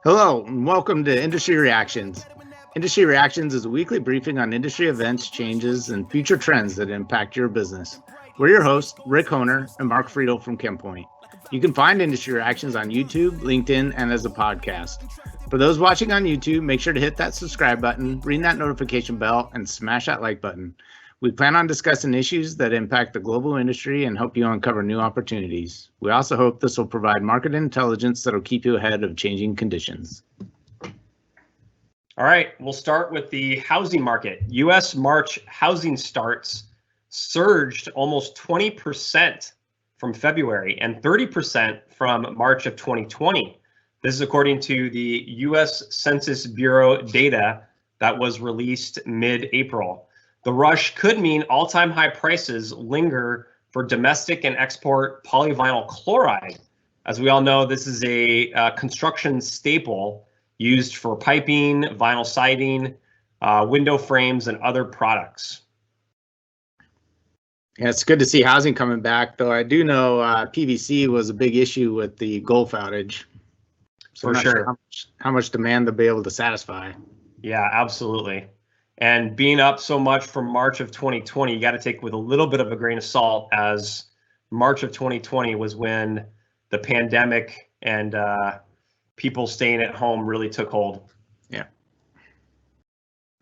Hello, and welcome to Industry Reactions. Industry Reactions is a weekly briefing on industry events, changes, and future trends that impact your business. We're your hosts, Rick Honer and Mark Friedel from ChemPoint. You can find Industry Reactions on YouTube, LinkedIn, and as a podcast. For those watching on YouTube, make sure to hit that subscribe button, ring that notification bell, and smash that like button. We plan on discussing issues that impact the global industry and help you uncover new opportunities. We also hope this will provide market intelligence that will keep you ahead of changing conditions. All right, we'll start with the housing market. U.S. March housing starts surged almost 20% from February and 30% from March of 2020. This is according to the U.S. Census Bureau data that was released mid-April. The rush could mean all-time high prices linger for domestic and export polyvinyl chloride. As we all know, this is a construction staple used for piping, vinyl siding, window frames, and other products. Yeah, it's good to see housing coming back, though I do know PVC was a big issue with the Gulf outage. So For sure. How much demand they'll be able to satisfy. Yeah, absolutely. And being up so much from March of 2020, you got to take with a little bit of a grain of salt, as March of 2020 was when the pandemic and people staying at home really took hold. Yeah.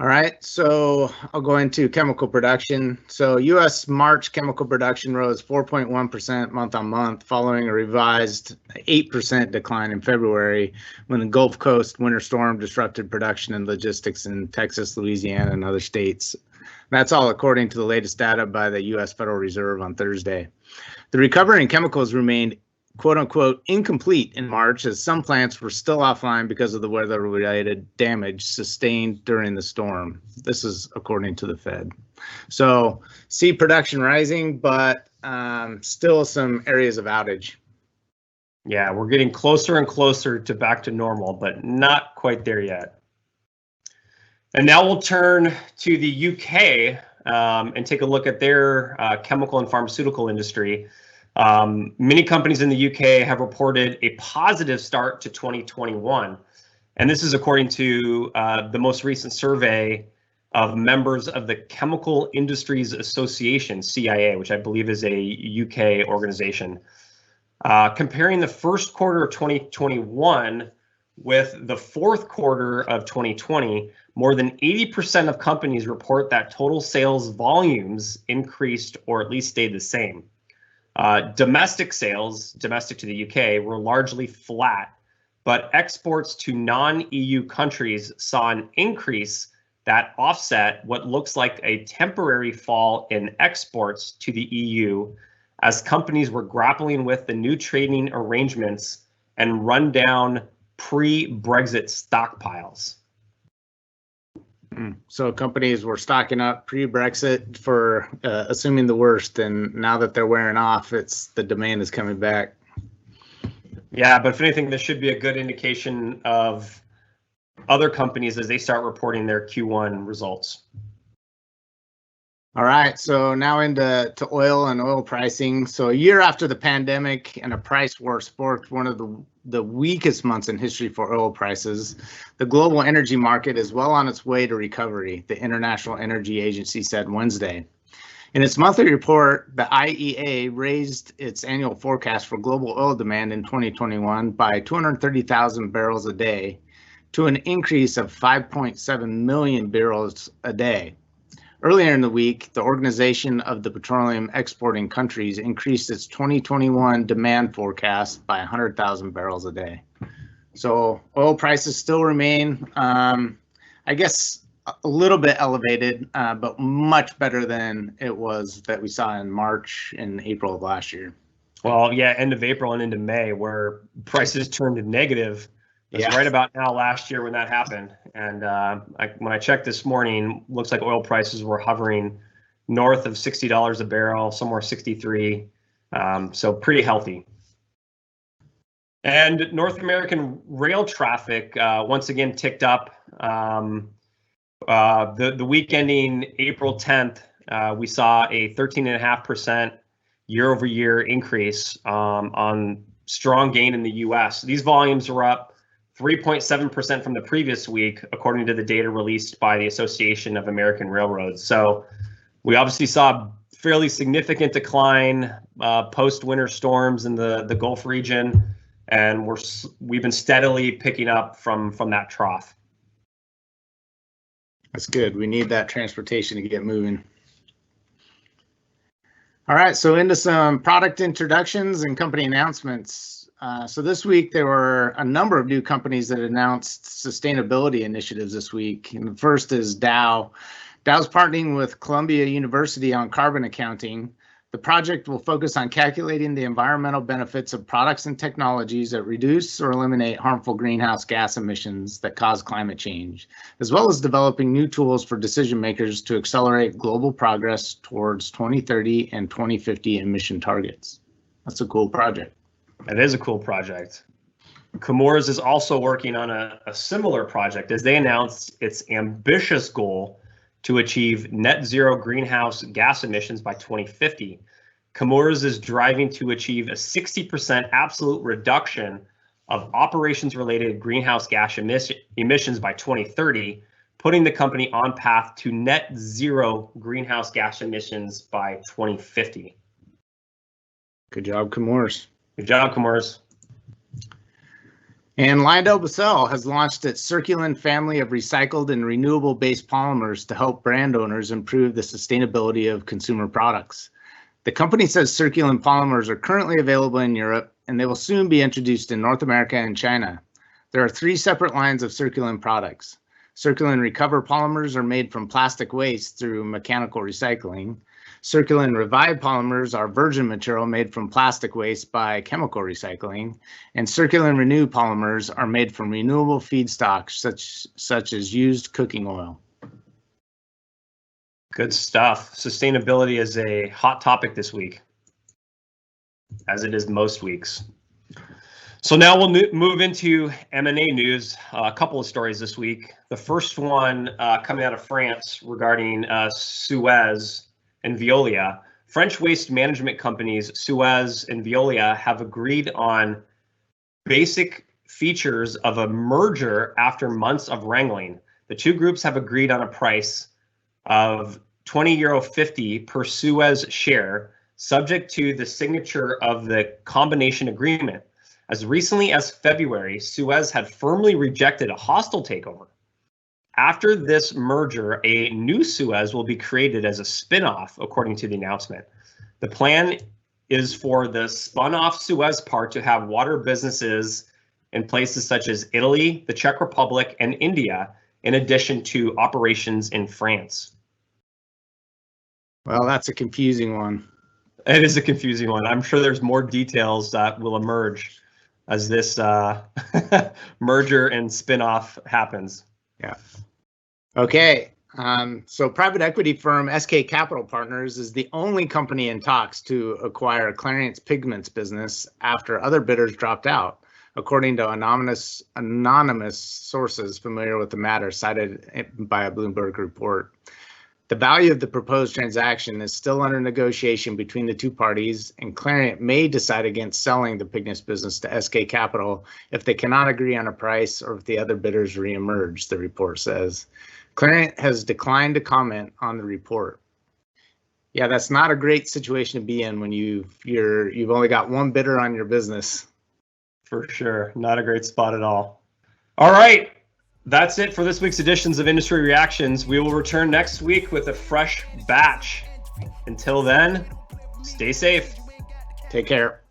All right, so I'll go into chemical production. So U.S. March chemical production rose 4.1% month on month, following a revised 8% decline in February when the Gulf Coast winter storm disrupted production and logistics in Texas, Louisiana, and other states. That's all according to the latest data by the U.S. Federal Reserve on Thursday. The recovery in chemicals remained quote-unquote incomplete in March, as some plants were still offline because of the weather-related damage sustained during the storm. This is according to the Fed. So see production rising, but still some areas of outage. Yeah, we're getting closer and closer to back to normal, but not quite there yet. And now we'll turn to the UK and take a look at their chemical and pharmaceutical industry. Many companies in the UK have reported a positive start to 2021. And this is according to the most recent survey of members of the Chemical Industries Association, CIA, which I believe is a UK organization. Comparing the first quarter of 2021 with the fourth quarter of 2020, more than 80% of companies report that total sales volumes increased or at least stayed the same. Domestic sales, domestic to the UK, were largely flat, but exports to non-EU countries saw an increase that offset what looks like a temporary fall in exports to the EU, as companies were grappling with the new trading arrangements and rundown pre-Brexit stockpiles. So companies were stocking up pre-Brexit for assuming the worst, and now that they're wearing off, the demand is coming back. Yeah, but if anything, this should be a good indication of other companies as they start reporting their Q1 results. All right, so now into oil and oil pricing. So a year after the pandemic and a price war sparked one of the weakest months in history for oil prices, the global energy market is well on its way to recovery, the International Energy Agency said Wednesday. In its monthly report, the IEA raised its annual forecast for global oil demand in 2021 by 230,000 barrels a day to an increase of 5.7 million barrels a day. Earlier in the week, the Organization of the Petroleum Exporting Countries increased its 2021 demand forecast by 100,000 barrels a day. So oil prices still remain, I guess, a little bit elevated, but much better than it was that we saw in March and April of last year. Well, yeah, end of April and into May, where prices turned negative. It's right about now last year when that happened. And when I checked this morning, looks like oil prices were hovering north of $60 a barrel, somewhere 63. So pretty healthy. And North American rail traffic once again ticked up. The week ending April 10th, we saw a 13.5% year-over-year increase on strong gain in the U.S. These volumes are up 3.7% from the previous week, according to the data released by the Association of American Railroads. So we obviously saw a fairly significant decline post-winter storms in the Gulf region, and we've been steadily picking up from that trough. That's good. We need that transportation to get moving. All right, so into some product introductions and company announcements. So this week, there were a number of new companies that announced sustainability initiatives this week. And the first is Dow. Dow's partnering with Columbia University on carbon accounting. The project will focus on calculating the environmental benefits of products and technologies that reduce or eliminate harmful greenhouse gas emissions that cause climate change, as well as developing new tools for decision makers to accelerate global progress towards 2030 and 2050 emission targets. That's a cool project. It is a cool project. Camurus is also working on a similar project as they announced its ambitious goal to achieve net zero greenhouse gas emissions by 2050. Camurus is driving to achieve a 60% absolute reduction of operations-related greenhouse gas emissions by 2030, putting the company on path to net zero greenhouse gas emissions by 2050. Good job, Camurus. Good job, Camurus. And LyondellBasell has launched its Circulen family of recycled and renewable-based polymers to help brand owners improve the sustainability of consumer products. The company says Circulen polymers are currently available in Europe, and they will soon be introduced in North America and China. There are 3 separate lines of Circulen products. Circulen Recover polymers are made from plastic waste through mechanical recycling. Circulen Revive polymers are virgin material made from plastic waste by chemical recycling, and Circulen Renew polymers are made from renewable feedstocks such as used cooking oil. Good stuff. Sustainability is a hot topic this week, as it is most weeks. So now we'll move into M&A news. A couple of stories this week. The first one coming out of France regarding Suez and Veolia. French waste management companies Suez and Veolia have agreed on basic features of a merger after months of wrangling. The two groups have agreed on a price of €20.50 per Suez share, subject to the signature of the combination agreement. As recently as February, Suez had firmly rejected a hostile takeover. After this merger, a new Suez will be created as a spin-off, according to the announcement. The plan is for the spun-off Suez part to have water businesses in places such as Italy, the Czech Republic, and India, in addition to operations in France. Well, that's a confusing one. It is a confusing one. I'm sure there's more details that will emerge as this merger and spin-off happens. Yeah. Okay. So private equity firm SK Capital Partners is the only company in talks to acquire Clariant's pigments business after other bidders dropped out, according to anonymous sources familiar with the matter cited by a Bloomberg report. The value of the proposed transaction is still under negotiation between the two parties, and Clariant may decide against selling the pigments business to SK Capital if they cannot agree on a price or if the other bidders reemerge, the report says. Clariant has declined to comment on the report. Yeah, that's not a great situation to be in when you've only got one bidder on your business. For sure, not a great spot at all. All right. That's it for this week's editions of Industry Reactions. We will return next week with a fresh batch. Until then, stay safe. Take care.